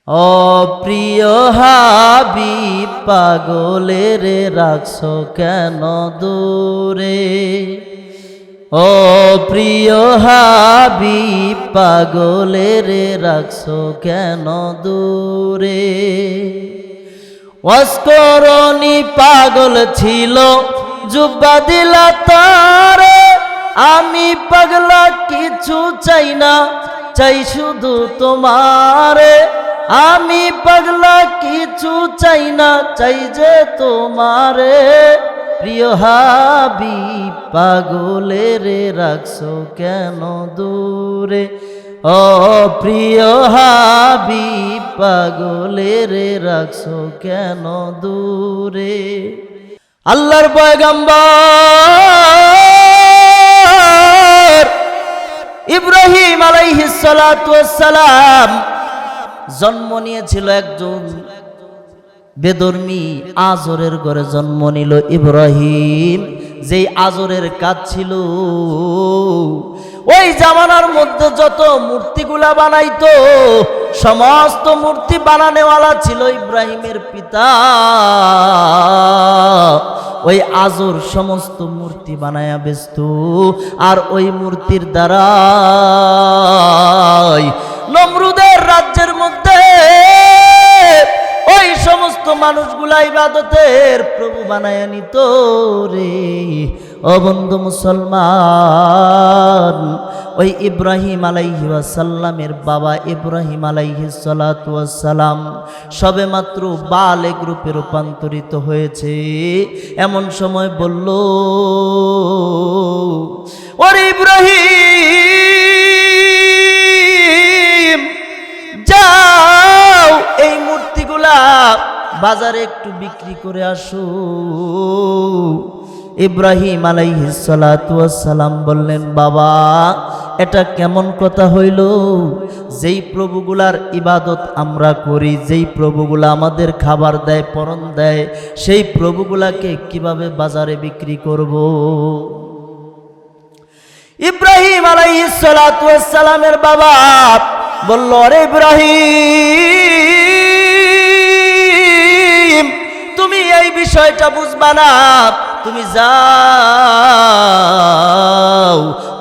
ও প্রিয় হাবিব পাগলের রাখছো কেন দূরে, ও প্রিয় হাবিব পাগলের রাখছো কেন দূরে। ওয়াসকরণী পাগল ছিল জুব্বা দিলা তারে, আমি পাগলা কিছু চাই না, চাই শুধু তোমারে। আমি পাগলা কিছু চাই না, চাই যে তোমারে। প্রিয় হাবিব পাগলের রাখছো কেন দূরে, ও প্রিয় হাবিব পাগলের রাখছো কেন দূরে। আল্লাহর পয়গম্বর ইব্রাহিম আলাইহিস সালাতু ওয়াস সালাম জন্ম নিয়েছিল একজন বেদর্মী আজরের ঘরে জন্ম নিল ইব্রাহিম। যেই আজরের কাজ ছিল, ওই জামানার মধ্যে যত মূর্তিগুলা বানাইতো সমস্ত মূর্তি বানানেওয়ালা ছিল ইব্রাহিমের পিতা। ওই আজর সমস্ত মূর্তি বানায়া বেচত, আর ওই মূর্তির দ্বারা নমরুদের রাজ্যের মধ্যে ওই সমস্ত মানুষগুলা ইবাদতের প্রভু বানায়া নিত রে। ও বন্ধু মুসলমান, ওই ইব্রাহিম আলাইহিস সালামের বাবা ইব্রাহিম আলাইহিস সালাতু ওয়াস সালাম সবে মাত্র বালেগ রূপে রূপান্তরিত হয়েছে। এমন সময় বলল, ওরে ইব্রাহিম, যাও এই মূর্তিগুলা বাজারে একটু বিক্রি করে আসো। ইব্রাহিম আলাইহিস সালাতু ওয়াস সালাম বললেন, বাবা এটা কেমন কথা হইল? যেই প্রভুগুলার ইবাদত আমরা করি, যেই প্রভুগুলা আমাদের খাবার দেয়, পরন দেয়, সেই প্রভুগুলাকে কিভাবে বাজারে বিক্রি করব? ইব্রাহিম আলাইহিস সালাতু ওয়াস সালামের বাবা বলল, আরে ইব্রাহিম, তুমি এই বিষয়টা বুঝবা না, তুমি যাও,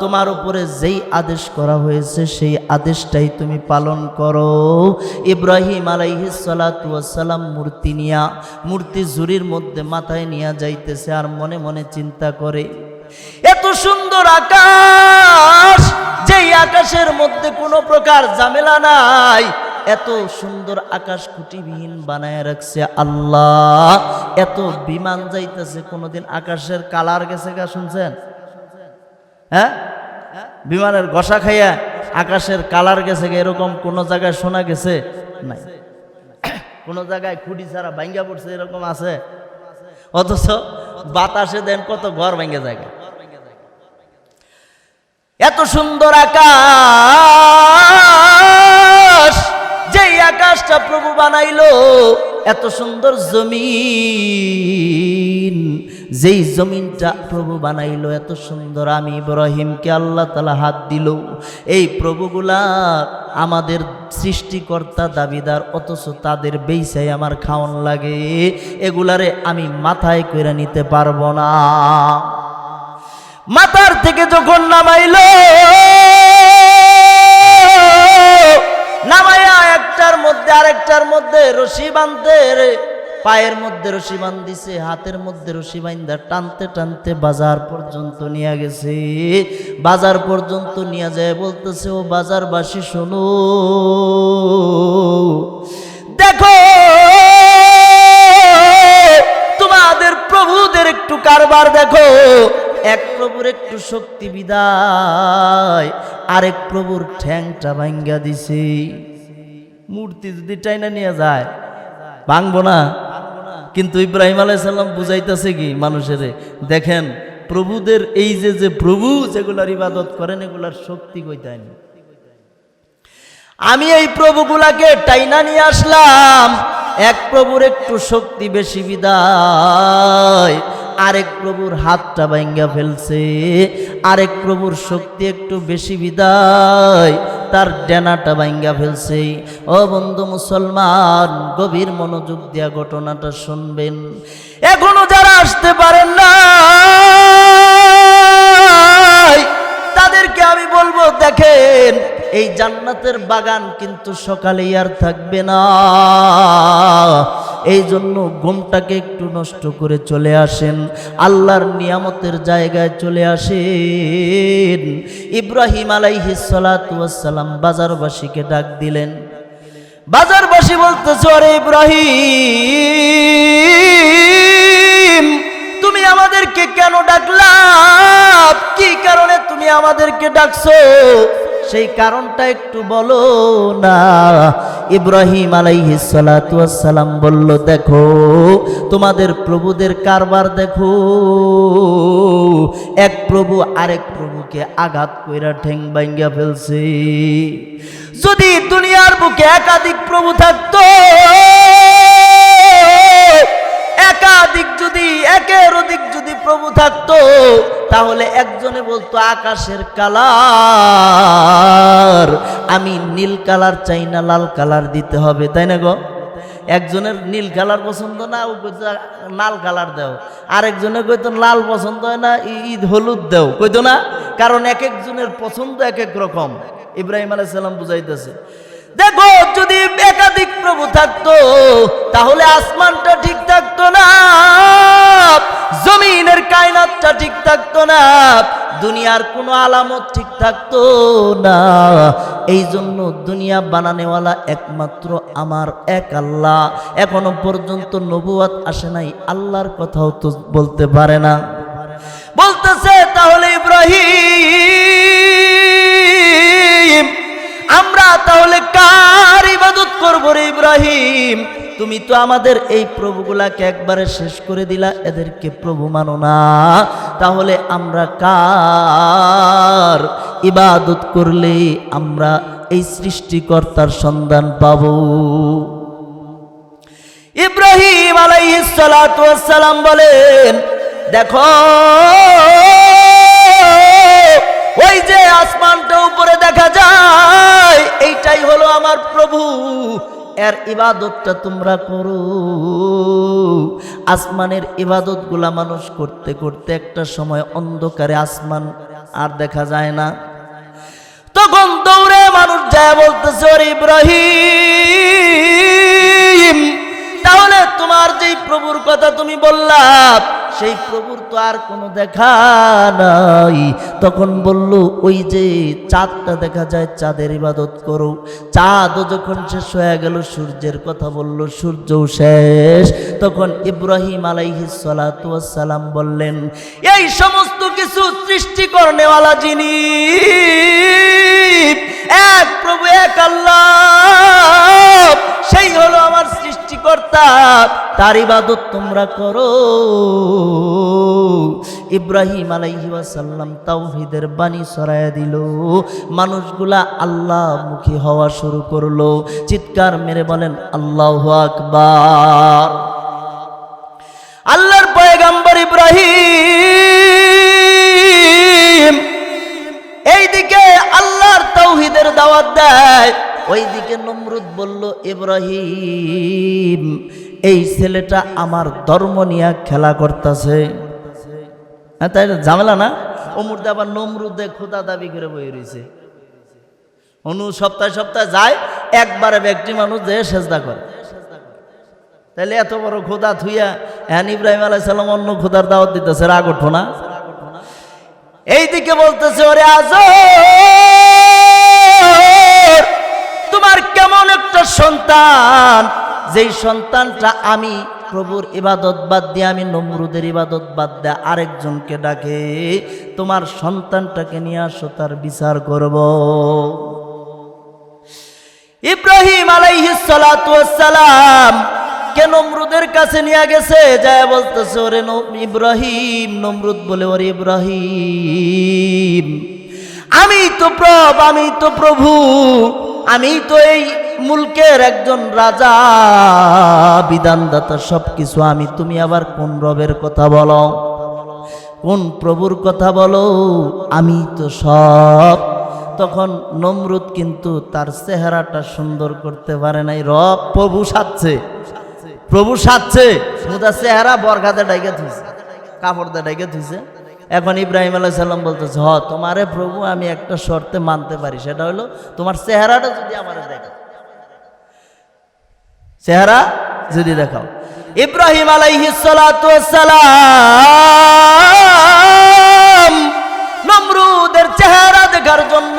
তোমার উপরে যেই আদেশ করা হয়েছে সেই আদেশটাই তুমি পালন করো। ইব্রাহিম আলাইহিস সালাতু ওয়াস সালাম মূর্তি ঝুড়ির মধ্যে মাথায় নিয়ে যাইতেছে, আর মনে মনে চিন্তা করে, এত সুন্দর আকাশ, যেই আকাশের মধ্যে কোনো প্রকার ঝামেলা নাই, এত সুন্দর আকাশ খুঁটিবিহীন বানায় রাখছে আল্লাহ। এত বিমান যাইতেছে, কোনোদিন আকাশের কালার গেছে গা শুনছেন? হ্যাঁ, বিমানের ঘষা খাইয়া আকাশের কালার গেছে গে, এরকম কোন জায়গায় শোনা গেছে? নাই। কোন জায়গায় খুঁটি ছাড়া ভাঙ্গা পড়ছে এরকম আছে? অথচ বাতাসে দেন কত ঘর ভাঙ্গে জায়গা। এত সুন্দর আকাশ, যেই আকাশটা প্রভু বানাইলো, এত সুন্দর জমিন, যেই জমিনটা প্রভু বানাইলো এত সুন্দর, আমি ইব্রাহিমকে আল্লাহ তাআলা হাত দিল। এই প্রভুগুলা আমাদের সৃষ্টিকর্তা দাবিদার, অথচ তাদের বেইসাই আমার খাওয়ান লাগে, এগুলারে আমি মাথায় কইরা নিতে পারবো না। মাথার থেকে যখন নামাইলো, নামাইয়া একটার মধ্যে আরেকটার মধ্যে রশি বাঁধতে, পায়ের মধ্যে রশি বাঁধিছে, হাতের মধ্যে রশি বাঁধা টানতে টানতে বাজার পর্যন্ত নিয়ে গেছে। বাজার পর্যন্ত নিয়ে যায় বলতেছে, ও বাজারবাসী শোনো, দেখো তোমাদের প্রভুদের একটু কারবার দেখো। এক প্রভুর একটু শক্তি বিদায় আরেক প্রভুর ঠ্যাংটা ভাঙ্গা দিছে। মূর্তি যদি টাইনা নিয়ে যায় ভাঙবো না, কিন্তু ইব্রাহিম আলাইহিস সালাম বুঝাইতেছে কি মানুষের, দেখেন প্রভুদের এই যে প্রভু যেগুলার ইবাদত করেন এগুলার শক্তি কইতাই না। আমি এই প্রভুগুলাকে টাইনা নিয়ে আসলাম, এক প্রভুর একটু শক্তি বেশি বিদায় আরেক প্রভুর হাতটা ভাঙ্গা ফেলছে, আরেক প্রভুর শক্তি একটু বেশি বিদায় তার ডেনাটা ভাঙ্গা ফেলছে। ও বন্ধু মুসলমান, গভীর মনোযোগ দিয়া ঘটনাটা শুনবেন। এখনো যারা আসতে পারেন না তাদেরকে আমি বলবো, দেখেন এই জান্নাতের বাগান কিন্তু সকালে আর থাকবে না। এই জন্য ঘুমটাকে একটু নষ্ট করে চলে আসেন, আল্লাহর নিয়ামতের জায়গায় চলে আসেন। ইব্রাহিম আলাইহিস সালাতু ওয়াস সালাম বাজারবাসীকে ডাক দিলেন। বাজারবাসী বলতেছে, আরে ইব্রাহিম, তুমি আমাদেরকে কেন ডাকলা? কি কারণে তুমি আমাদেরকে ডাকছো? সেই কারণটা একটু বলো না। ইব্রাহিম আলাইহিস সালাতু ওয়াস সালাম বলল, দেখো তোমাদের প্রভুদের কারবার দেখো। এক প্রভু আরেক প্রভুকে আঘাত কইরা ঠ্যাং ভাঙ্গা ফেলছে। যদি দুনিয়ার বুকে একাধিক প্রভু থাকতো, একাধিক যদি একের অধিক যদি প্রভু থাকতো, তাহলে একজনে বলতো আকাশের কালার আমি নীল কালার চাই না, লাল কালার দিতে হবে, তাই না গো? একজনের নীল কালার পছন্দ না, ও কইতো লাল কালার দাও। আরেকজনে কইতো লাল পছন্দ হয় না, ঈদ হলুদ দাও, কইতো না? কারণ এক একজনের পছন্দ এক এক রকম। ইব্রাহিম আলাইহিস সালাম বুঝাইতেছে, দেখো যদি একাধিক প্রভু থাকতো তাহলে আসমানটা ঠিক থাকতো না, জমিনের কায়নাতটা ঠিক থাকতো না, দুনিয়ার কোনো আলামত ঠিক থাকতো না। এই জন্য দুনিয়া বানানেওয়ালা একমাত্র আমার এক আল্লাহ। এখনো পর্যন্ত নবুয়ত আসে নাই, আল্লাহর কথাও তো বলতে পারে না। বলতেছে, তাহলে ইব্রাহিম আমরা তাহলে কার ইবাদত করব রে ইব্রাহিম? তুমি তো আমাদের এই প্রভুগুলাকে একবারে শেষ করে দিলা, এদেরকে প্রভু মানো না, তাহলে আমরা কার ইবাদত করলে আমরা এই সৃষ্টিকর্তার সন্ধান পাব? ইব্রাহিম আলাইহিস সালাতু ওয়াস সালাম বলেন, দেখো ওই যে আসমানটা উপরে দেখা যায়, এইটাই হলো আমার প্রভু, এর ইবাদতটা তোমরা করো। আসমানের ইবাদত গুলা মানুষ করতে করতে একটা সময় অন্ধকারে আসমান আর দেখা যায় না। তখন দৌড়ে মানুষ যায় বলতেছে, ওরে ইব্রাহিম, তাহলে তোমার যেই প্রভুর কথা তুমি বললা সেই প্রভুর তো আর কোনো দেখা নাই। তখন বলল, ওই যে চাঁদটা দেখা যায়, চাঁদের ইবাদত করো। চাঁদও যখন শেষ হয়ে গেল, সূর্যের কথা বলল, সূর্যও শেষ। তখন ইব্রাহিম আলাইহিস সালাতু ওয়াস সালাম বললেন, এই সমস্ত কিছু সৃষ্টি করনেওয়ালা যিনি, এক প্রভু এক আল্লাহ, সেই হলো আমার সৃষ্টিকর্তা, তার ইবাদত তোমরা করো। ইব্রাহিম আলাইহিস সালাম তাওহীদের বাণী ছড়ায়া দিল। মানুষগুলা আল্লাহ মুখী হওয়া শুরু করলো। চিৎকার মেরে বলেন আল্লাহু আকবার। আল্লাহর পয়গম্বর ইব্রাহিম এইদিকে আল্লাহর তাওহীদের দাওয়াত দেয়, ওইদিকে নমরুদ বলল, ইব্রাহিম এই ছেলেটা আমার ধর্ম নিয়ে খেলা করতেছে। হ্যাঁ, তাই ঝামেলা না? ওমরদে আবার নমরুদে খোদা দাবি করে বই রয়েছে। সপ্তাহে সপ্তাহে যায়, একবারে ব্যক্তি মানুষ যে সেজদা করে। তাহলে এত বড় খোদা থুইয়া হ্যাঁ ইব্রাহিম আলাইহিস সালাম অন্য খোদার দাওয়াত দিতেছে, রাগ ওঠো না? এইদিকে বলতেছে, ওরে আজর, তোমার কেমন একটা সন্তান, যেই সন্তানটা আমি প্রভুর ইবাদত বাদ দিয়ে, আমি নমরুদের ইবাদত বাদ দিয়ে আরেকজনকে ডাকে, তোমার সন্তানটাকে নিয়ে আসো, তার বিচার করব। ইব্রাহিম আলাইহিস সালাতু ওয়াস সালাম কে নমরুদের কাছে নিয়ে গেছে, যায় বলতেছে, ওরে ইব্রাহিম। নমরুদ বলে, ওরে ইব্রাহিম, আমি তো প্রভু, আমি তো এই মুলকের একজন রাজা, বিধানদাতা, সবকিছু আমি। তুমি আবার কোন রবের কথা বলো, কোন প্রভুর কথা বলো? আমি তো সব। তখন নমরুদ কিন্তু তার চেহারাটা সুন্দর করতে পারে নাই। প্রভু সাজছে মুদা চেহারা বরখাতে ডাইকে থুইছে, কাপড় দিয়ে ডাইকে থুইছে। এখন ইব্রাহিম আলাইহিস সালাম বলতেছে, তোমারে প্রভু আমি একটা শর্তে মানতে পারি, সেটা হলো তোমার চেহারাটা যদি আমারে দেখাও, চেহারা যদি দেখাও। ইব্রাহিম আলাইহিস সালাতু ওয়াস সালাম নমরুদের চেহারা দেখার জন্য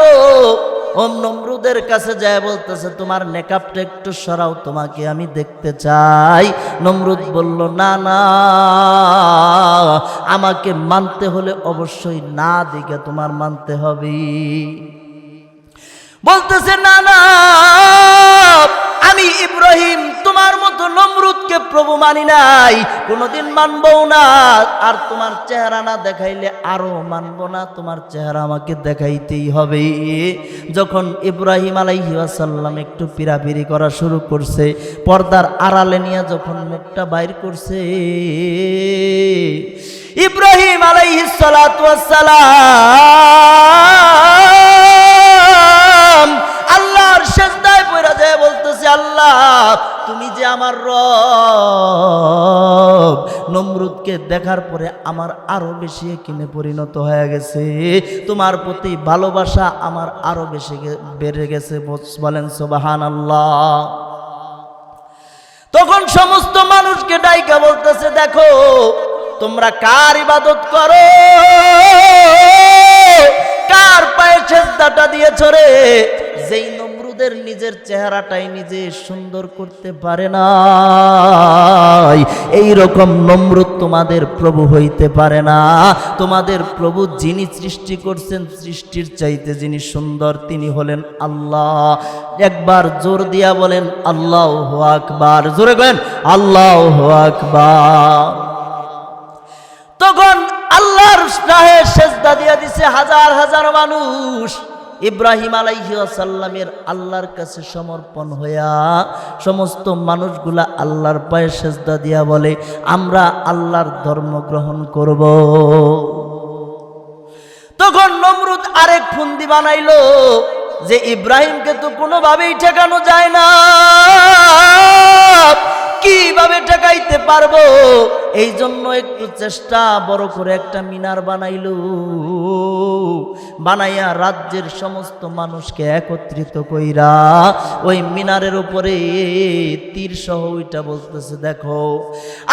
নমরুদের কাছে যায় বলতেছে, তোমার নেকাবটা একটু সরাও, তোমাকে আমি দেখতে চাই। নমরুদ বলল, না না, আমাকে মানতে হলে অবশ্যই না দিকে তোমার মানতে হবে। বলতেছে, না না, আমি ইব্রাহিম তোমার মতো নমরুদকে প্রভু মানি নাই, কোনোদিন মানবও না, আর তোমার চেহারা না দেখাইলে আরো মানবো না, তোমার চেহারা আমাকে দেখাইতেই হবে। যখন ইব্রাহিম আলাইহিস সালাম একটু পিরাপিরি করা শুরু করছে, পর্দার আড়ালে নিয়ে যখন মুখটা বাইর করছে, ইব্রাহিম আলাইহিস সালাতু ওয়াস সালাম আল্লাহর সিজদায় পড়ে যায়, বলতেছে, আল্লাহ তুমি যে আমার রব। নমরুদকে দেখার পরে আমার আরো বেশি কিনে পরিণত হয়ে গেছে, তোমার প্রতি ভালোবাসা আমার আরো বেশি বেড়ে গেছে। বলেন সুবহানাল্লাহ। তখন সমস্ত মানুষকে ডাইকা বলতেছে, দেখো তোমরা কার ইবাদত করো, কার পায়ে সিজদাটা দিয়েছো রে? যেই নমরুদের নিজের চেহারাটাই নিজে সুন্দর করতে পারে না, এই রকম নমরুদ তোমাদের প্রভু হইতে পারে না। তোমাদের প্রভু যিনি সৃষ্টি করছেন, সৃষ্টির চাইতে যিনি সুন্দর তিনি হলেন আল্লাহ। একবার জোর দিয়া বলেন আল্লাহু আকবার, জোরে বলেন আল্লাহু আকবার। তখন আল্লাহর রাহে সিজদা দিয়া দিছে হাজার হাজার মানুষ। ইব্রাহিম আলাইহিস সালামের আল্লাহর কাছে সমর্পণ হইয়া সমস্ত মানুষগুলা আল্লাহর পায়ে সিজদা দিয়া বলে, আমরা আল্লাহর ধর্ম গ্রহণ করব। তখন নমরুদ আরেক ফন্দি বানাইলো যে ইব্রাহিমকে তো কোনোভাবেই ঠেকানো যায় না, কিভাবে ঠেকাইতে পারবো? এই জন্য একটু চেষ্টা বড় করে একটা মিনার বানাইলো, বানাইয়া রাজ্যের সমস্ত মানুষকে একত্রিত কইরা ওই মিনারের উপরে তীর সহ ওইটা বলতেছে, দেখো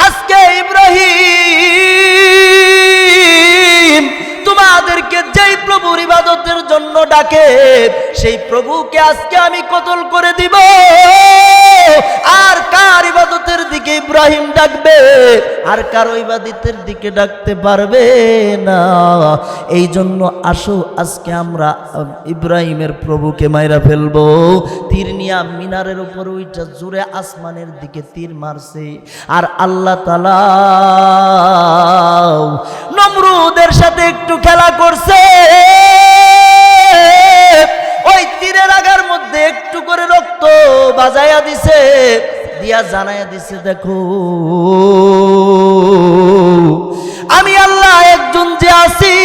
আজকে ইব্রাহিম তোমাদেরকে যেই প্রভুর ইবাদতের জন্য ডাকে, সেই প্রভুকে আজকে আমি কতল করে দিব। আর কার ইবাদতের দিকে ইব্রাহিম ডাকবে, আর কারো ইবাদতের দিকে ডাকতে পারবে না। এই জন্য আসো আজকে আমরা ইব্রাহিমের প্রভুকে মাইরা ফেলবো। তীর নিয়া মিনারের উপর ওইটা জোরে আসমানের দিকে তীর মারছে, আর আল্লাহ তাআলা নমরুদের সাথে একটু খেলা করছে। ওই তীরের আগার মধ্যে একটু করে রক্ত বাজায়া দিছে, দিয়া জানায়া দিছে, দেখো আমি আল্লাহ একজন যে আছি।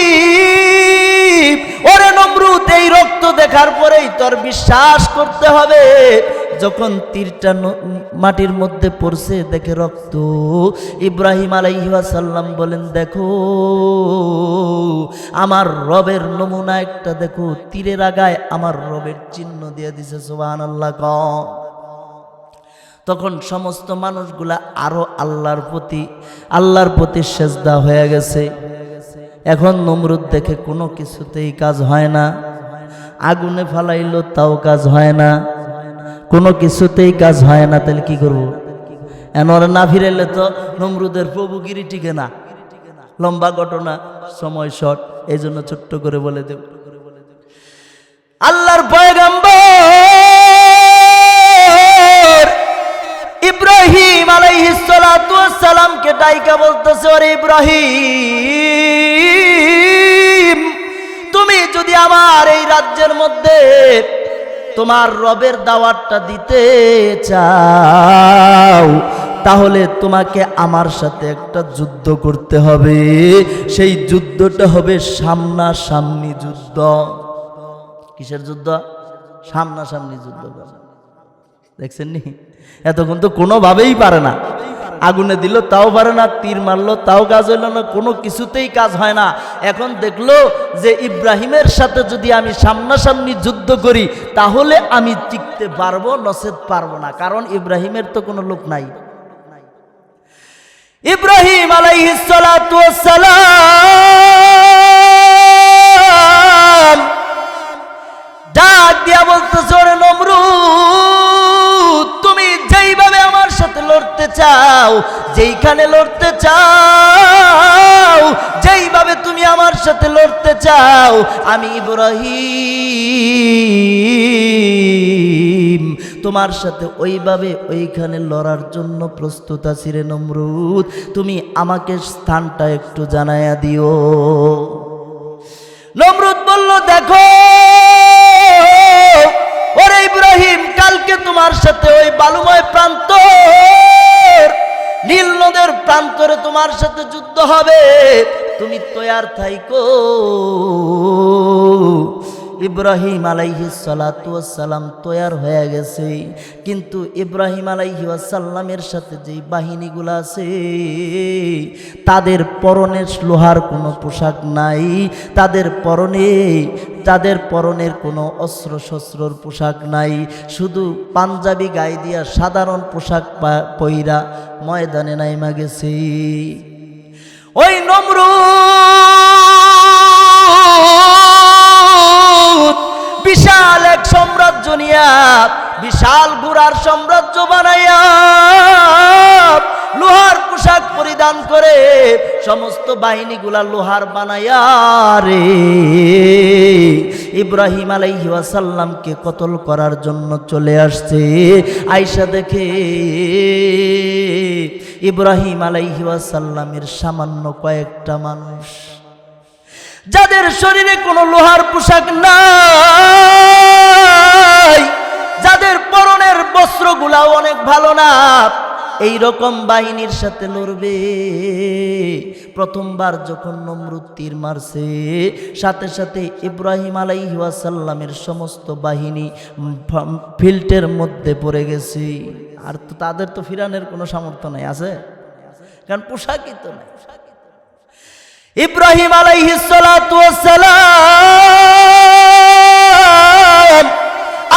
ওরে নমরুদ, এই রক্ত দেখার পরেই তোর বিশ্বাস করতে হবে। যখন তীরটা মাটির মধ্যে পড়ছে, দেখে রক্ত, ইব্রাহিম আলাইহিস সালাম বলেন, দেখো আমার রবের নমুনা একটা দেখো, তীরের আগায় আমার রবের চিহ্ন দিয়ে দিছে। সুবহানাল্লাহ। তখন সমস্ত মানুষগুলা আরো আল্লাহর প্রতি সেজদা হয়ে গেছে। এখন নমরুদ দেখে কোনো কিছুতেই কাজ হয় না, আগুনে ফালাইলো তাও কাজ হয় না, কোনো কিছুতেই কাজ হয় না। তাহলে কি করবো? এনরে না ফিরাইলে তো নমরুদের প্রভুগিরি টিকে না। লম্বা ঘটনা, সময় শর্ট, এই জন্য ছোট্ট করে বলে দেব। আল্লাহর পয়গম্বর ইব্রাহিম আলাইহিস সালাতু ওয়াস সালামকে ডাইকা বলতেছে, ওরে ইব্রাহিম, তুমি যদি আমার এই রাজ্যের মধ্যে তোমার রবের দাওয়াতটা দিতে চাও, তাহলে তোমাকে আমার সাথে একটা যুদ্ধ করতে হবে। সেই যুদ্ধটা হবে সামনাসামনি যুদ্ধ। কিসের যুদ্ধ? সামনাসামনি যুদ্ধ করে। দেখছেন নি? এতক্ষণ তো কোনোভাবেই পারে না, আগুনে দিল তাও পারে না, তীর মারলো তাও কাজ হইল না, কোনো কিছুতেই কাজ হয় না। এখন দেখলো যে ইব্রাহিমের সাথে যদি আমি সামনাসামনি যুদ্ধ করি তাহলে আমি টিকতে পারবো, নচেত পারবো না, কারণ ইব্রাহিমের তো কোনো লোক নাই। ইব্রাহিম আলাইহিস সালাতু ওয়াস সালাম ডাক দিয়া বলতেছে, ওরে নমরুদ, তুমি যেইভাবে আমার সাথে লড়তে চাও, যেইখানে লড়তে চাও, যেইভাবে তুমি আমার সাথে লড়তে চাও, আমি ইব্রাহিম তোমার সাথে ওইভাবে ওইখানে লড়ার জন্য প্রস্তুত আছি রে নমরুদ, তুমি আমাকে স্থানটা একটু জানায়া দিও। নমরুদ বলল, দেখো ওরে ইব্রাহিম, কালকে তোমার সাথে ওই বালুময় প্রান্তর, নীল নদের প্রান্তরে তোমার সাথে যুদ্ধ হবে, তুমি তৈয়ার থাইকো। ইব্রাহিম আলাইহিস সালাতু ওয়াস সালাম তৈয়ার হয়ে গেছে, কিন্তু ইব্রাহিম আলাইহিস সালামের সাথে যেই বাহিনীগুলো আছে তাদের পরনে লোহার কোনো পোশাক নাই, তাদের পরনের কোনো অস্ত্র শস্ত্রর পোশাক নাই, শুধু পাঞ্জাবি গায়ে দিয়া সাধারণ পোশাক পইরা ময়দানে নাইমা গেছে। ওই নমরুদ বিশাল এক সাম্রাজ্য নিয়া, বিশাল ঘোড়ার সাম্রাজ্য বানাইয়া, লোহার পোশাক পরিধান করে সমস্ত বাহিনীগুলা লোহার বানাইয়া রে ইব্রাহিম আলাইহিস সালামকে কতল করার জন্য চলে আসছে। আয়েশা দেখে ইব্রাহিম আলাইহিস সালামের সামান্য কয়েকটা মানুষ, যাদের শরীরে কোনো লোহার পোশাক নাই, যাদের পরনের বস্ত্রগুলা অনেক ভালো না, এই রকম বাহিনীর সাথে লড়বে। প্রথমবার যখন নমরুদ তীর মারছে, সাথে সাথে ইব্রাহিম আলাইহিস সালামের সমস্ত বাহিনী ফিল্টের মধ্যে পড়ে গেছে। আর তো তাদের তো ফিরানের কোনো সামর্থ্য নাই, আছে? কারণ পোশাকই তো নাই। ইব্রাহিম আলাইহিস সালাতু ওয়াস সালাম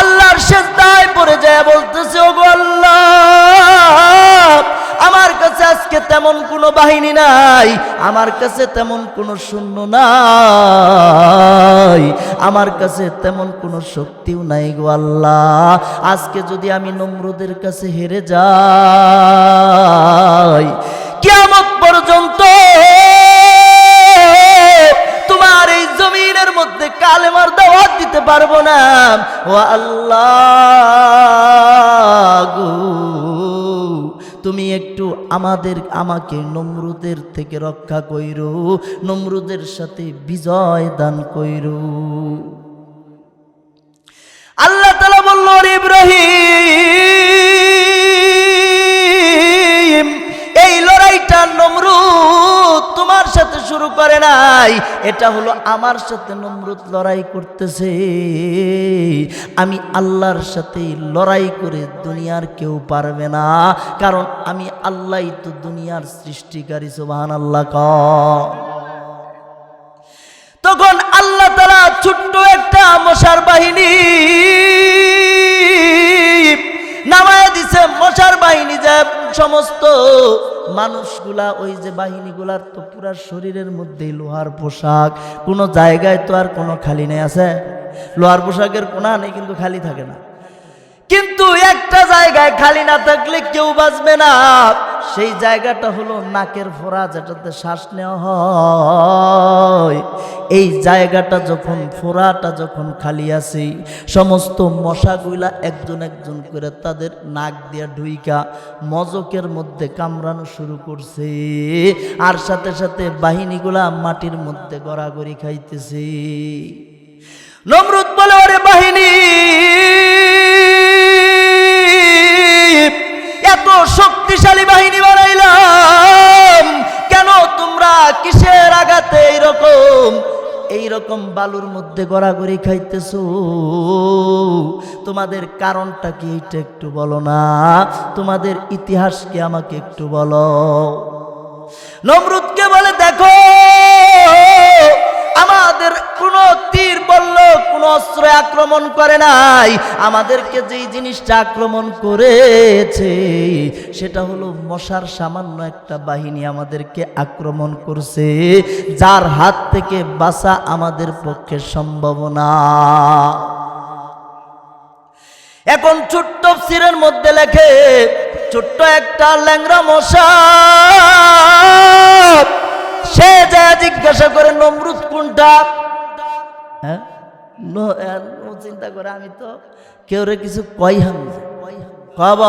আল্লাহর সিজদায় পড়ে যায় বলতেছে, ওগো আল্লাহ, আমার কাছে আজকে তেমন কোনো বাহিনী নাই, আমার কাছে তেমন কোনো সৈন্য নাই, আমার কাছে তেমন কোনো শক্তিও নাই গো আল্লাহ। আজকে যদি আমি নমরুদের কাছে হেরে যাই, কিয়ামত পর্যন্ত তোমার এই জমিনের মধ্যে কালেমার দাওয়াত দিতে পারবো না। ও আল্লাহ গো, তুমি একটু আমাকে নমরুদের থেকে রক্ষা কইরো, নমরুদের সাথে বিজয় দান কইরো। আল্লাহ তাআলা বলল, ইব্রাহিম, এই লড়াইটা নমরুদ তোমার সাথে শুরু করে নাই, এটা হলো আমার সাথে নমরুদ লড়াই করতেছে। আমি আল্লাহর সাথে লড়াই করে দুনিয়ার কেউ পারবে না, কারণ আমি আল্লাহই তো দুনিয়ার সৃষ্টিকারী। সুবহানাল্লাহ। তখন আল্লাহ তাআলা ছোট্ট একটা মশার বাহিনী নামায় দিছে। মশার বাহিনী যে সমস্ত মানুষগুলা, ওই যে বাহিনীগুলার তো পুরা শরীরের মধ্যে লোহার পোশাক, কোনো জায়গায় তো আর কোনো খালি নেই, আছে? লোহার পোশাকের কোনা নেই, কিন্তু খালি থাকে না। কিন্তু একটা জায়গায় খালি না থাকলে কেউ বাঁচবে না, সেই জায়গাটা হলো নাকের ফোঁড়া, যেটাতে শ্বাস নেওয়া হয়। এই জায়গাটা যখন, ফোঁড়াটা যখন খালি আছে, সমস্ত মশাগুলা একজন একজন করে তাদের নাক দিয়ে ঢুইকা মজকের মধ্যে কামড়ানো শুরু করছে, আর সাথে সাথে বাহিনীগুলা মাটির মধ্যে গড়াগড়ি খাইতেছে। নমরুদ বলে, ওরে বাহিনী, এত শক্তিশালী বাহিনী বানাইলাম, কেন তোমরা কিসের আঘাতে এরকম এই রকম বালুর মধ্যে গড়াগড়ি খাইতেছো, তোমাদের কারণটা কি এটা একটু বলো না, তোমাদের ইতিহাস কি আমাকে একটু বলো। নমরুদকে বলে, দেখো আমাদের কোনো তীর বলল, কোনো অস্ত্র আক্রমণ করে নাই, আমাদেরকে যেই জিনিসটা আক্রমণ করেছে সেটা হলো মশার সামান্য একটা বাহিনী আমাদেরকে আক্রমণ করছে, যার হাত থেকে বাঁচা আমাদের পক্ষে সম্ভব না। এখন ছোট্ট তাফসীরের মধ্যে লেখে, ছোট্ট একটা ল্যাংড়া মশা সে যা জিজ্ঞাসা করে নমরুদ কোনটা। হ্যাঁ, চিন্তা করে আমি তো কেউ রে কিছু কই কব,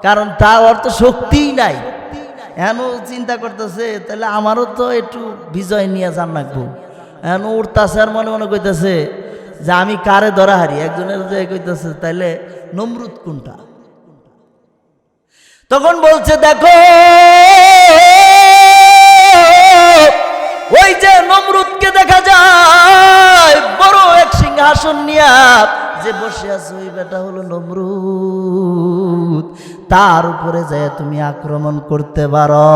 কারণ তার অর্থ শক্তিই নাই। এখন চিন্তা করতেছে তাহলে আমারও তো একটু বিজয় নিয়ে যান রাখবো। এখন উঠতেছে আর মনে মনে কইতেছে যে আমি কারে ধরা হারি। একজনের যে কইতেছে তাইলে নমরুদ কোনটা। তখন বলছে, দেখো ওই যে নমরুদকে দেখা যায় বড় এক সিংহাসন নিয়া যে বসে আছে, ওই বেটা হলো নমরুদ, তার উপরে যায় তুমি আক্রমণ করতে পারো।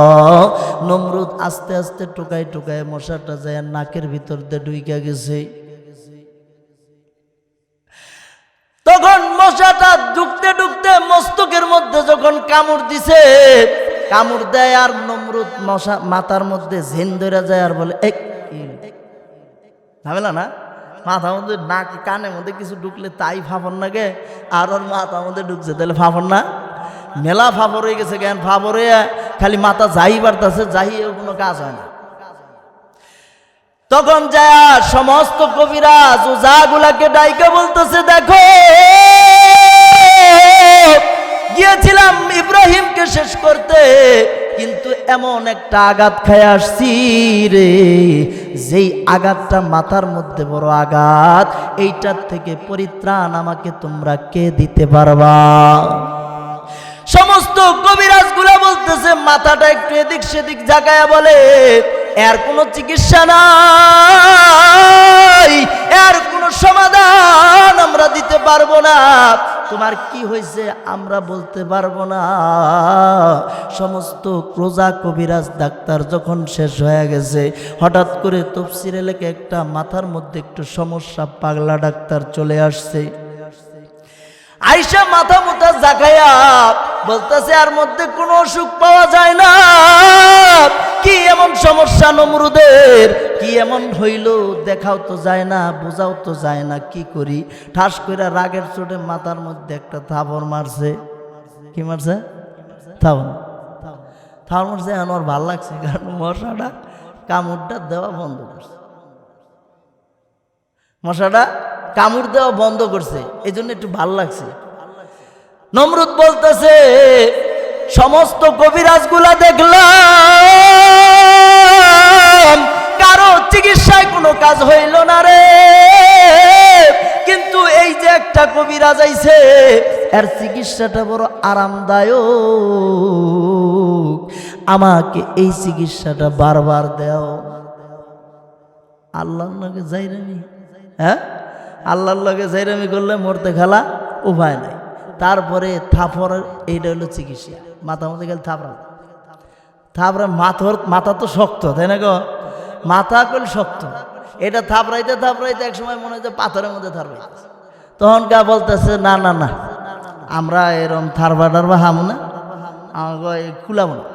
নমরুদ আস্তে আস্তে টোকায় টোকায় মশাটা যায় নাকের ভিতর দিয়ে ঢুইকা গেছে। তখন মশাটা ঢুকতে ঢুকতে মস্তকের মধ্যে যখন কামড় দিছে, কামড় দেয় আর নমরুদ মশা মাথার মধ্যে ঝেন ধরে যায় আর বলে, এক ঝামেলা না, মাথার মধ্যে নাক কানের মধ্যে কিছু ঢুকলে তাই ফাফর নাগে, আর ওর মাথার মধ্যে ঢুকছে তাহলে ফাফর না। মেলা ফাফর হয়ে গেছে, জ্ঞান ফাফর হয়ে খালি মাথা যাই বাড়তেছে, যাইয়েও কোনো কাজ হয় না। তখন যায় সমস্ত কবিরাজ ওঝাগুলাকে ডাইকে বলতেছে, দেখো গিয়েছিলাম ইব্রাহিমকে শেষ করতে, কিন্তু এমন একটা আঘাত খেয়ে আসছি রে, যেই আঘাতটা মাথার মধ্যে বড় আঘাত, এইটার থেকে পরিত্রাণ আমাকে তোমরা কে দিতে পারবা। সমস্ত কবিরাজগুলা বলতেছে, মাথাটা একটু এদিক সেদিক জাগায়া বলে, এর কোনো চিকিৎসা নাই, এর কোনো সমাধান আমরা দিতে পারবো না, তোমার কি হয়েছে আমরা বলতে পারবো না। সমস্ত ক্রোজা কবিরাজ ডাক্তার যখন শেষ হয়ে গেছে, হঠাৎ করে তাফসীরে লেখে একটা মাথার মধ্যে একটু সমস্যা, পাগলা ডাক্তার চলে আসছে। আয়েশা মাথা মুথা জাগায়া বলতেছে, আর মধ্যে কোনো অসুখ পাওয়া যায় না, কি এমন সমস্যা নমরুদের, কি এমন হইল দেখাও তো যায় না, বোঝাও তো যায় না, কি করি। ঠাস করে রাগের চোটে মাথার মধ্যে একটা থাপড় মারছে। কি মারছে? থাপড় মারছে। আমার ভাল লাগছে, কারণ মশাটা কামড়টা দেওয়া বন্ধ করছে, মশাটা কামড় দেওয়া বন্ধ করছে, এই জন্য একটু ভাল লাগছে। নমরুদ বলতেছে, সমস্ত কবিরাজগুলা দেখলাম, কারো চিকিৎসায় কোনো কাজ হইল না রে, কিন্তু এই যে একটা কবিরাজ আইছে, এর চিকিৎসাটা বড় আরামদায়ক, আমাকে এই চিকিৎসাটা বারবার দেও। আল্লাহর লগে যাইরামি, হ্যাঁ, আল্লাহর লগে যাইরামি করলে মরতে খেলা উপায় নাই। তারপরে থাপড়ের এইটা হলো চিকিৎসা, মাথা মধ্যে গেলে থাপড়া মাথা তো শক্ত, তাই না গো, মাথা কল শক্ত, এটা থাপড়াইতে থাপড়াইতে এক সময় মনে হচ্ছে পাথরের মধ্যে থাপড়াইতে। তখন গা বলতেছে, না না না, আমরা এরম থারবা টারবা হামু না, আমাকে খুলাবো না।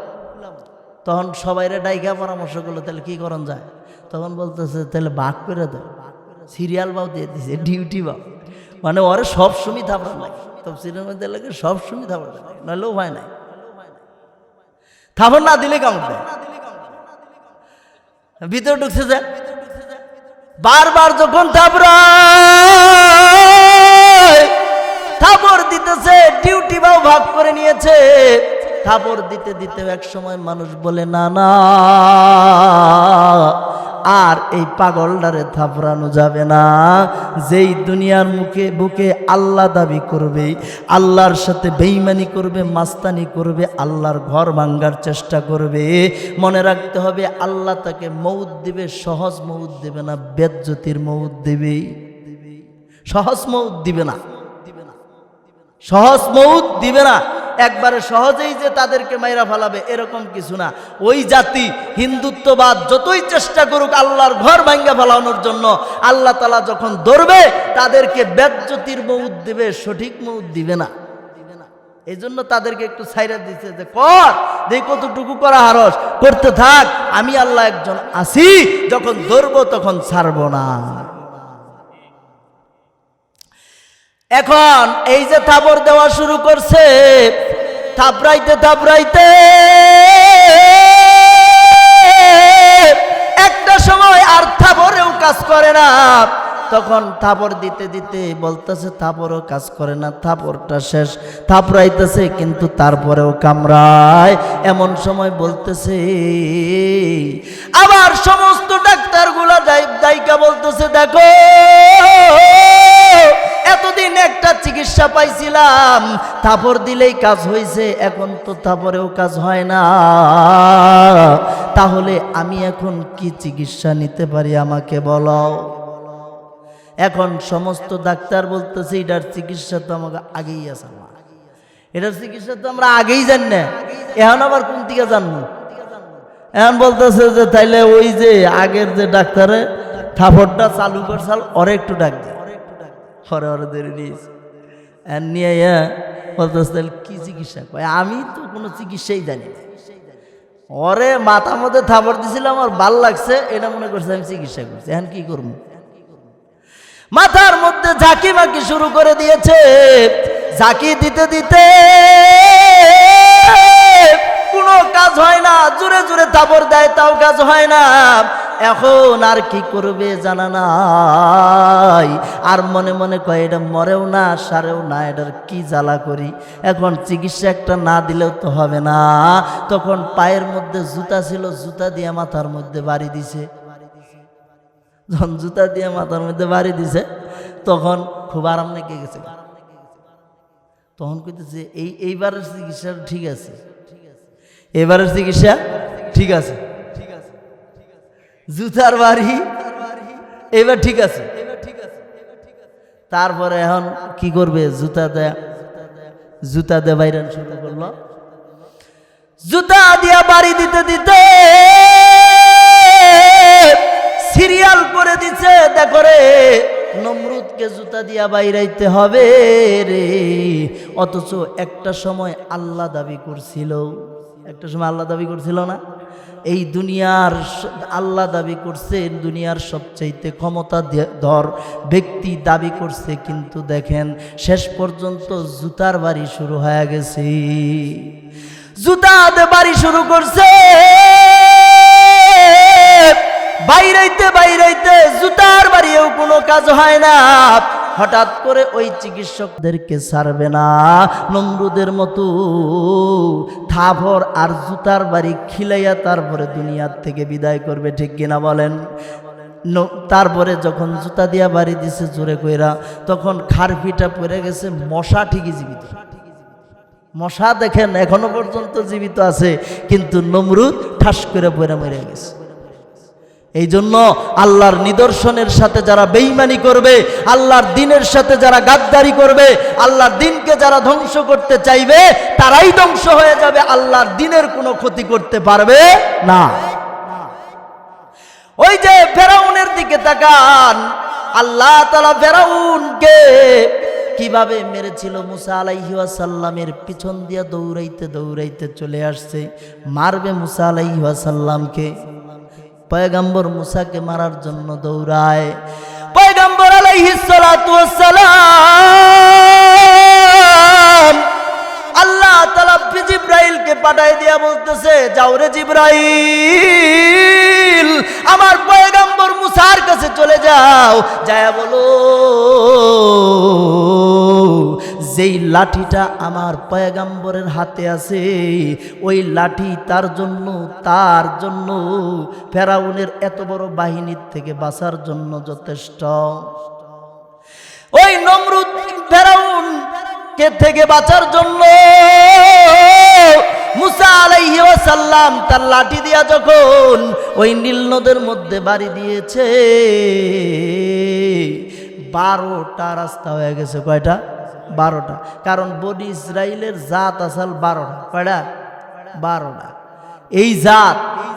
তখন সবাইরে ডাইকা পরামর্শ করলো, তাহলে কি করণ যায়। তখন বলতেছে, তাহলে ভাগ করে দেয়, সিরিয়াল বাও দিয়ে দিছে, ডিউটি বাও, মানে ওরে সব সময় থাপড়া লাগে, তাফসীরের মধ্যে লাগে সব সময় থাপড়া লাগে, নাহলে উপায় নাই, থাপড় না দিলে কামড় দেয়। ভিতরে ঢুকছে যে বারবার যখন থাপড় দিতেছে, ডিউটি বাও ভাগ করে নিয়েছে, থাপড় দিতে দিতে এক সময় মানুষ বলে না না, আর এই পাগলটারে থাপড়ানো যাবে না। যেই দুনিয়ার বুকে আল্লাহ দাবি করবে, আল্লাহর সাথে বেঈমানি করবে, মাস্তানি করবে, আল্লাহর ঘর ভাঙ্গার চেষ্টা করবে, মনে রাখতে হবে আল্লাহ তাকে মউত দিবে, সহজ মউত দিবে না, বেজ্জতির মউত দিবে। সহজ মউত দিবে না, সহজ মউত দিবে না। একবারে সহজেই যে তাদেরকে মাইরা ফেলাবে এরকম কিছু না। ওই জাতি হিন্দুত্ববাদ যতই চেষ্টা করুক আল্লাহর ঘর ভাঙ্গা ফেলানোর জন্য, আল্লাহ তাআলা যখন ধরবে তাদেরকে বেজ্জতির মউত দিবে, সঠিক মউত দিবে না। এই জন্য তাদেরকে একটু ছাইরা দিচ্ছে যে কর, দেখ কতটুকু করা হারস, করতে থাক, আমি আল্লাহ একজন আছি, যখন ধরবো তখন ছাড়বো না। এখন এই যে থাপড় দেওয়া শুরু করছে, থাপড়াইতে থাপড়াইতে একটা সময় আর থাপড়েও কাজ করে না। তখন থাপড় দিতে দিতে বলতেছে থাপড়ও কাজ করে না, থাপড়টা শেষ, থাপড়াইতেছে কিন্তু তারপরেও কামড়ায়। এমন সময় বলতেছে, আবার সমস্ত ডাক্তারগুলা দায়িকা বলতেছে দেখো, এতদিন একটা চিকিৎসা পাইছিলাম, থাপড় দিলেই কাজ হয়েছে, এখন তো থাপড়েও কাজ হয় না, তাহলে আমি এখন কি চিকিৎসা নিতে পারি আমাকে বলো। এখন সমস্ত ডাক্তার বলতেছে এটার চিকিৎসা তো আমাকে আগেই আছে, এটার চিকিৎসা তো আমরা আগেই জানি না, এখন আবার কোন দিকে জানবো। এখন বলতেছে যে তাইলে ওই যে আগের যে ডাক্তারে থাপড়টা চালু করছাল ওরে একটু ডাক দে, ওরে ধরে নিয়েছে নিয়ে বলতেছে তাহলে কি চিকিৎসা কয়, আমি তো কোনো চিকিৎসাই জানি না, ওরে মাথা মধ্যে থাপড় দিছিলাম আর ভাল লাগছে, এটা মনে করছে আমি চিকিৎসা করছি, এখন কি করবো। মাথার মধ্যে ঝাঁকি মাকি শুরু করে দিয়েছে, ঝাঁকি দিতে দিতে কোনো কাজ হয় না, জোরে জোরে থাপড় দেয় তাও কাজ হয় না। এখন আর কি করবে জানা নাই, আর মনে মনে কয় এটা মরেও না সারেও না, এটার কি জ্বালা করি, এখন চিকিৎসা একটা না দিলেও তো হবে না। তখন পায়ের মধ্যে জুতা ছিল, জুতা দিয়ে মাথার মধ্যে বাড়ি দিছে। যখন জুতা দিয়ে মাথার মধ্যে বাড়ি দিছে তখন খুব আরাম লেগে গেছে। তখন কইতেছে এইবারের চিকিৎসা ঠিক আছে, এবারের চিকিৎসা ঠিক আছে, জুতার বাড়ি এবার ঠিক আছে। তারপরে এখন কি করবে, জুতা দে বাইরান শুরু করলো, জুতা দিয়া বাড়ি দিতে দিতে সিরিয়াল করে দিচ্ছে, দেখো রে নমরুদকে জুতা দিয়া বাইরাইতে হবে রে। অথচ একটা সময় আল্লাহ দাবি করছিল, একটা সময় আল্লাহ দাবি করছিল না, এই দুনিয়ার আল্লাহ দাবি করছে, দুনিয়ার সবচাইতে ক্ষমতাধর ব্যক্তি দাবি করছে, কিন্তু দেখেন শেষ পর্যন্ত জুতার বাড়ি শুরু হয়ে গেছে, জুতাতে বাড়ি শুরু করছে। বাইরাইতে বাইরাইতে জুতার বাড়িও কোনো কাজ হয় না। হঠাৎ করে ওই চিকিৎসকদেরকে ছাড়বে না, নমরুদের মতো থাপড় আর জুতার বাড়ি খিলাইয়া তারপরে দুনিয়ার থেকে বিদায় করবে, ঠিক কিনা বলেন। তারপরে যখন জুতা দিয়া বাড়ি দিছে জোরে কইরা, তখন খারপিটা পড়ে গেছে, মশা ঠিকই জীবিত, মশা দেখেন এখনো পর্যন্ত জীবিত আছে, কিন্তু নমরুদ ঠাস করে পড়ে মরে গেছে। এই জন্য আল্লাহর নিদর্শনের সাথে যারা বেঈমানি করবে, আল্লাহর দ্বীনের সাথে যারা গাদ্দারি করবে, আল্লাহর দ্বীনকে যারা ধ্বংস করতে চাইবে তারাই ধ্বংস হয়ে যাবে, আল্লাহর দ্বীনের কোনো ক্ষতি করতে পারবে না। ওই যে ফেরাউনের দিকে তাকান, আল্লাহ তাআলা ফেরাউনকে কিভাবে মেরেছিল। মুসা আলাইহি ওয়াসাল্লামের পিছন দিয়া দৌড়াইতে দৌড়াইতে চলে আসছে, মারবে মুসা আলাইহি ওয়াসাল্লামকে। পয়গম্বর মুসাকে মারার জন্য দৌড়ায়, পয়গম্বর আলাইহিস সালাতু ওয়াসসালাম আল্লাহ তাআলা জিবরাইলকে পাঠায় দিয়া বলতেছে, যাও রে জিবরাইল, আমার পয়গম্বর মুসার কাছে চলে যাও, যায় বলো যেই লাঠিটা আমার পয়গাম্বরের হাতে আছে ওই লাঠি তার জন্য ফেরাউনের এত বড় বাহিনীর থেকে বাঁচার জন্য যথেষ্ট। ওই নমরুদ ফেরাউন কে থেকে বাঁচার জন্য মুসা আলাইহি ওয়াসাল্লাম তার লাঠি দিয়া যখন ওই নীল নদের মধ্যে বাড়ি দিয়েছে 12টা রাস্তা হয়ে গেছে। কয়টা? 12টা। কারণ বনি ইসরাইলের জাত আসাল 12টা। কয়টা? 12টা। এই জাত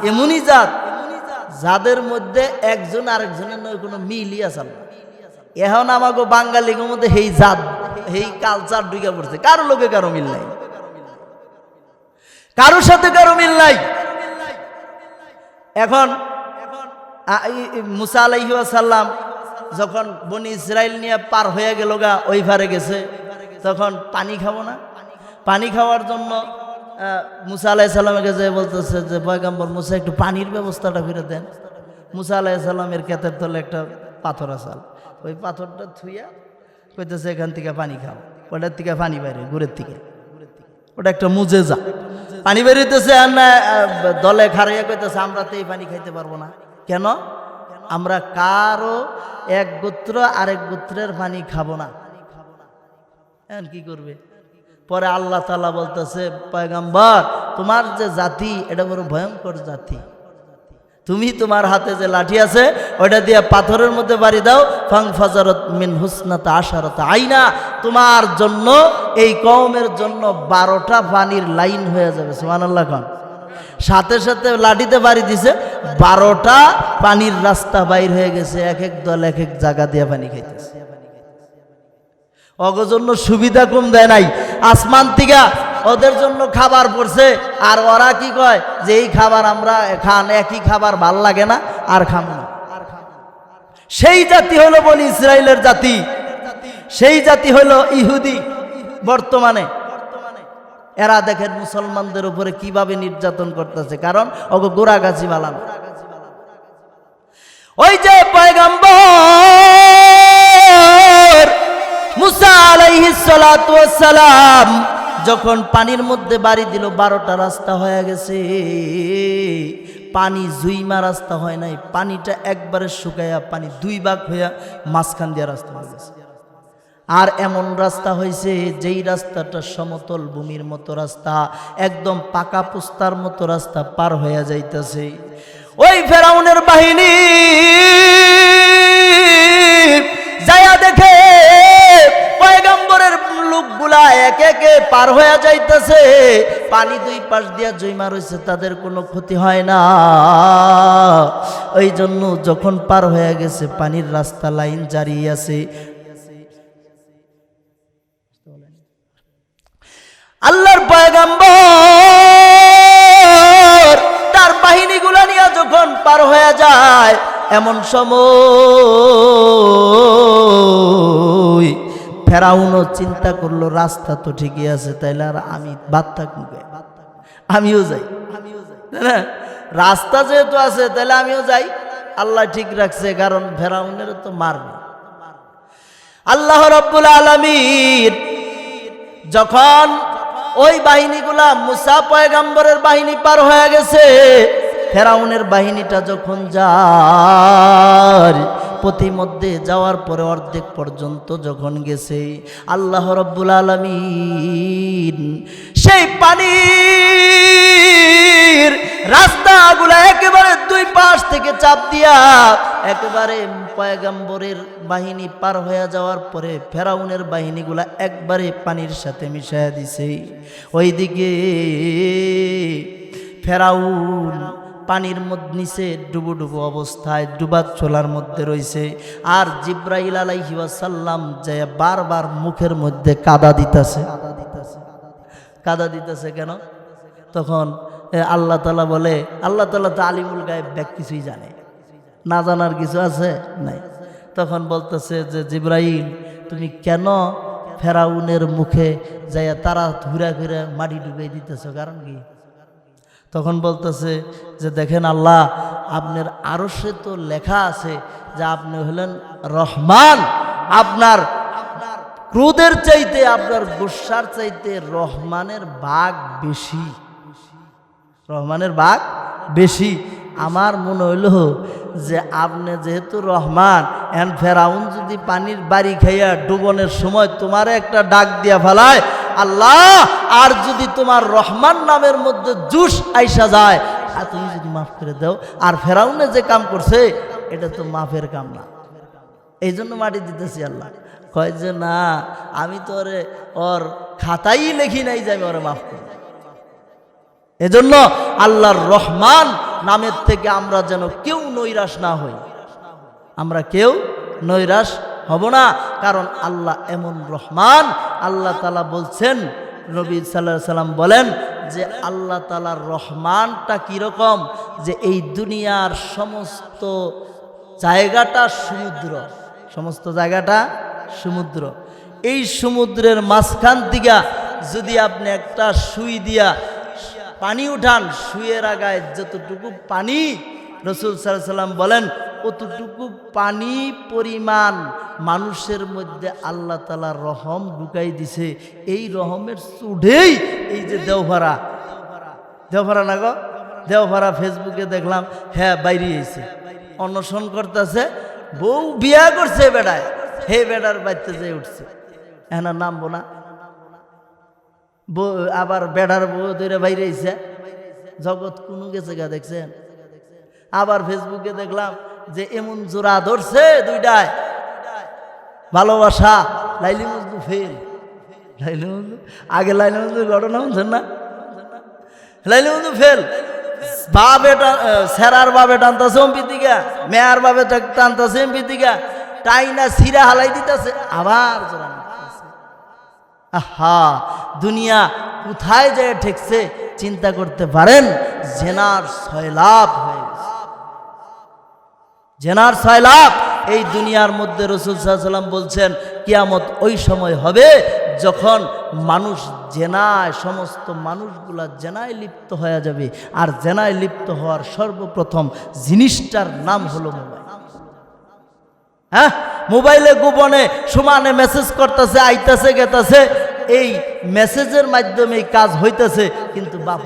এমনই জাত যাদের মধ্যে একজন আরেকজনের নয় কোনো মিলই আসাল। এখন আমাকে বাঙালির মধ্যে এই জাত এই কালচার ঢুকে পড়ছে, কারো লোকে কারো মিল নাই, কারোর সাথে কারো মিল নাই। এখন মুসা আলাইহিস সালাম যখন বনি ইসরাইল নিয়ে পার হয়ে গেল গা ওই পারে গেছে, তখন পানি খাবো না, পানি খাওয়ার জন্য মুসা আলাইহিস সালামের কাছে বলতেছে যে পয়গম্বর মুসা একটু পানির ব্যবস্থাটা করে দেন। মুসা আলাইহিস সালামের ক্ষেতের তলে একটা পাথর আসাল, ওই পাথরটা থুইয়া কইতেছে এখান থেকে পানি খাও। ওটার থেকে পানি বাইরে গুড়ের থেকে, ওটা একটা মুজেজা। পানি বেরিয়েতেছে আর না দলে খারাইয়া কইতেছে আমরা তো এই পানি খাইতে পারবো না। কেন? আমরা কারো এক গোত্র আরেক গোত্রের পানি খাবো না। এখন কি করবে? পরে আল্লাহ তাআলা বলতেছে পয়গম্বর তোমার যে জাতি এটা বড় ভয়ঙ্কর জাতি, তুমি তোমার হাতে যে লাঠি আছে ওইটা দিয়ে পাথরের মধ্যে বাড়ি দাও, ফাংফাজারাত মিন হুসনাতা আশারাতা আইনা, তোমার জন্য এই কওমের জন্য 12টা পানির লাইন হয়ে যাবে। সুবহানাল্লাহ খান। সাথে সাথে লাঠিতে বাড়ি দিছে, 12টা পানির রাস্তা বাইর হয়ে গেছে, এক এক দল এক এক জায়গা দিয়ে পানি খাইতেছে। ওগো জন্য সুবিধা কম দেয় নাই, আসমান থেকে ওদের জন্য খাবার পড়ছে, আর ওরা কি কয় যে এই খাবার আমরা খান, একই খাবার ভাল লাগে না আর খাবো না। সেই জাতি হলো বনি ইসরাইলের জাতি, সেই জাতি হলো ইহুদি। বর্তমানে এরা দেখেন মুসলমানদের উপরে কিভাবে নির্যাতন করতেছে, কারণ ওগো গোড়াগাছি বালানো। ওই যে পয়গম্বর মুসা আলাইহিস সালাতু ওয়াস সালাম যখন পানির মধ্যে বাড়ি দিল 12টা রাস্তা হয়ে গেছে, পানি জুইমা রাস্তা হয় নাই, পানিটা একবারে শুকাইয়া পানি 2 ভাগ হইয়া মাঝখান দিয়ে রাস্তা হয়ে গেছে। আর এমন রাস্তা হয়েছে যেই রাস্তাটা সমতল ভূমির মতো রাস্তা, একদম পাকা পোস্তার মতো রাস্তা পার হয়ে যাইতেছে। ওই ফেরাউনের বাহিনী যায়া দেখে পয়গম্বরের লোকগুলা এক একে পার হয়ে যাইতেছে, পানি 2 পাশ দিয়া জৈমা রয়েছে, তাদের কোনো ক্ষতি হয় না। ওই জন্য যখন পার হয়ে গেছে পানির রাস্তা লাইন জারি আছে, আল্লাহর পয়গম্বর তার বাহিনীগুলা নিয়ে যখন পার হয়ে যায়, এমন সময় ফেরাউনও চিন্তা করলো রাস্তা তো ঠিকই আছে, তাইলে আর আমি বাদ থাকবো, আমিও যাই, না রাস্তা যেহেতু আছে তাহলে আমিও যাই। আল্লাহ ঠিক রাখছে, কারণ ফেরাউনের তো মারবে। আল্লাহ রাব্বুল আলামিন যখন ওই বাহিনীগুলা মুসা পয়গম্বরের বাহিনী পার হয়ে গেছে, ফেরাউনের বাহিনীটা যখন যায় পথিমধ্যে যাওয়ার পরে অর্ধেক পর্যন্ত যখন গেছে, আল্লাহ রাব্বুল আলামিন সেই পানির রাস্তাগুলা একেবারে 2 পাশ থেকে চাপ দিয়া একেবারে পয়গম্বরের বাহিনী পার হয়ে যাওয়ার পরে ফেরাউনের বাহিনীগুলা একবারে পানির সাথে মিশাইয়া দিছে। ওইদিকে ফেরাউন পানির মধ্যে নিচে ডুবু ডুবু অবস্থায় ডুবার চলার মধ্যে রয়েছে, আর জিব্রাইল আলাইহিস সালাম যে বারবার মুখের মধ্যে কাদা দিতেছে। কাদা দিতেছে কেন? তখন আল্লাহ তাআলা বলে, আল্লাহ তাআলা তো আলিমুল গায়েব, ব্যাক কিছুই জানে না, জানার কিছু আছে নাই। তখন বলতেছে যে জিব্রাইল তুমি কেন ফেরাউনের মুখে যাইয়া তারা ঘুরা ঘুরে মাটি ডুবিয়ে দিতেছ, কারণ কি? তখন বলতেছে যে দেখেন আল্লাহ, আপনার আরশে তো লেখা আছে যে আপনি হলেন রহমান, আপনার ক্রোধের চাইতে আপনার গুসার চাইতে রহমানের ভাগ বেশি, রহমানের ভাগ বেশি। আমার মনে হইল যে আপনি যেহেতু রহমান, এন ফেরাউন যদি পানির বাড়ি খাইয়া ডুবনের সময় তোমারে একটা ডাক দিয়া ফেলায়, আল্লাহ, আর যদি তোমার রহমান নামের মধ্যে জুস আইসা যায়, আর তুমি যদি মাফ করে দাও, আর ফেরাউনে যে কাম করছে এটা তো মাফের কাম না, এই জন্য মাটি দিতেছি। আল্লাহ কয় যে না, আমি তো ওর খাতাই লেখি নাই যে আমি ওরে মাফ করি। এজন্য আল্লাহর রহমান নামের থেকে আমরা যেন কেউ নৈরাশ না হই, আমরা কেউ নৈরাশ হব না, কারণ আল্লাহ এমন রহমান। আল্লাহ তাআলা বলছেন, নবী সাল্লাল্লাহু আলাইহি সাল্লাম বলেন যে আল্লাহ তাআলার রহমানটা কীরকম, যে এই দুনিয়ার সমস্ত জায়গাটা সমুদ্র, সমস্ত জায়গাটা সমুদ্র, এই সমুদ্রের মাঝখান থেকে যদি আপনি একটা সুই দিয়া পানি উঠান, সুইয়ের আগায় যতটুকু পানি, রাসূল সাল্লাল্লাহু আলাইহি সাল্লাম বলেন অতটুকু পানি পরিমাণ মানুষের মধ্যে আল্লাহ তাআলা রহম ঢুকাই দিছে। এই রহমের চুড়েই এই যে দেওভাড়া, দেওভাড়া না গো, দেওভাড়া ফেসবুকে দেখলাম, হ্যাঁ বাইরে এসে অনশন করতেছে, বউ বিয়া করছে বেড়ায়, হে বেড়ার বাড়িতে যে উঠছে, এনার নামবো না, আবার বেড়ার বউ ধরে বাইরে এসে জগৎ কোনো গেছে গা দেখছেন। আবার ফেসবুকে দেখলাম যে এমন জোড়া ধরছে দুইটায়, ভালোবাসা, লাইলি মজনু ফেল, লাইলি মজনু, আগে লাইলি মজনুর ঘটনা শুনছেন না, লাইলি মজনু ফেল, বাবে সেরার বাবে টানতেছে এমপি দিকে, মেয়ার বাবে টানতেছে এমপি দিকে, টাইনা সিরা হালাই দিতেছে, আবার জোড়া। আহা, দুনিয়া কোথায় যায় ঠেকছে চিন্তা করতে পারেন? জেনার সয়লাভ হয়ে গেছে, জেনার সয়লাভ এই দুনিয়ার মধ্যে। রাসূল সাল্লাল্লাহু আলাইহি সাল্লাম বলছেন কিয়ামত ওই সময় হবে যখন মানুষ জেনায়, সমস্ত মানুষগুলা জেনায় লিপ্ত হয়ে যাবে। আর জেনায় লিপ্ত হওয়ার সর্বপ্রথম জিনিসটার নাম হলো মোবাইল। হ্যাঁ, মোবাইলে গোপনে সমানে মেসেজ করতেছে, আইতাছে গেতাছে, এই মেসেজের মাধ্যমে কাজ হইতেছে, কিন্তু বাপ